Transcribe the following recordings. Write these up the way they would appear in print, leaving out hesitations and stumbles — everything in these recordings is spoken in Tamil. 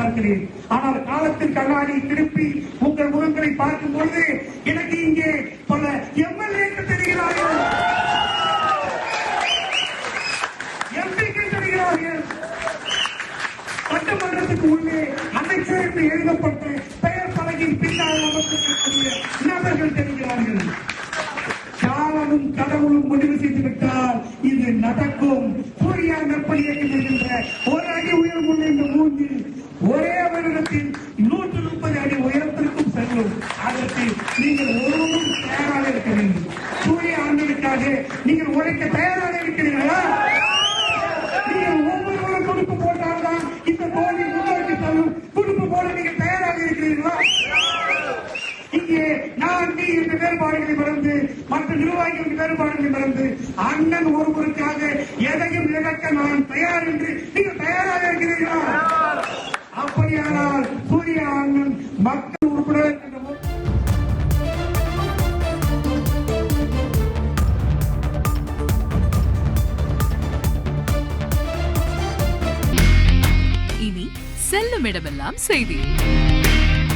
பார்க்கிறேன். ஆனால் காலத்தில் கண்ணாடி திருப்பி உங்கள் முகங்களை பார்க்கும் பொழுது எனக்கு இங்கே பல எம்எல்ஏக்கள் தெரிகிறார்கள், எம்பிக்கள் தெரிகிறார்கள். சட்டமன்றத்துக்கு உள்ளே அமைச்சர் என்று எழுதப்பட்ட பெயர் பலகையின் பின்னால் அமர்ந்திருக்கக்கூடிய நபர்கள் தெரிகிறார்கள். காலமும் கடவுளும் முடிவு செய்து விட்டால் இது நடக்கும். சூர்யா நற்பணி என்கின்ற ஒரு அடி உயர்வுள்ள இந்த மூங்கில் ஒரே வருடத்தில் 130 அடி உயரத்திற்கும் செல்லும். அதற்கு நீங்கள் ஒருவரும் தயாராக இருக்க வேண்டும். சூரிய ஆண்டனுக்காக நீங்கள் உழைக்க தயாராக இருக்கிறீர்களா? நீங்கள் ஒவ்வொருவரும் துடுப்பு போட்டால்தான் இந்த தோல்வி முன்னோக்கி செல்லும். துடுப்பு போட நீங்கள் தயாராக இருக்கிறீர்களா? இங்கே நான் நீ என்ற வேறுபாடுகளை மறந்து, மற்ற நிர்வாகிகளின் வேறுபாடுகளை மறந்து, அண்ணன் ஒருவருக்காக எதையும் இழக்க நான் தயார் என்று நீங்கள் தயாராக இருக்கிறீர்களா? அப்படியானால் சூரிய அண்ணன் மக்கள் உறுப்பினர் என்ற இனி செல்லும் இடமெல்லாம் செய்தி.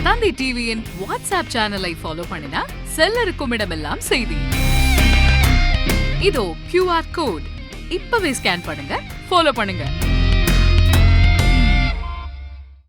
தந்தி டிவியின் வாட்ஸ்அப் சேனலை ஃபாலோ பண்ணினா செல்ல இருக்கும் இடமெல்லாம் செய்தி. இதோ QR கோட் இப்பவே ஸ்கேன் பண்ணுங்க, ஃபாலோ பண்ணுங்க.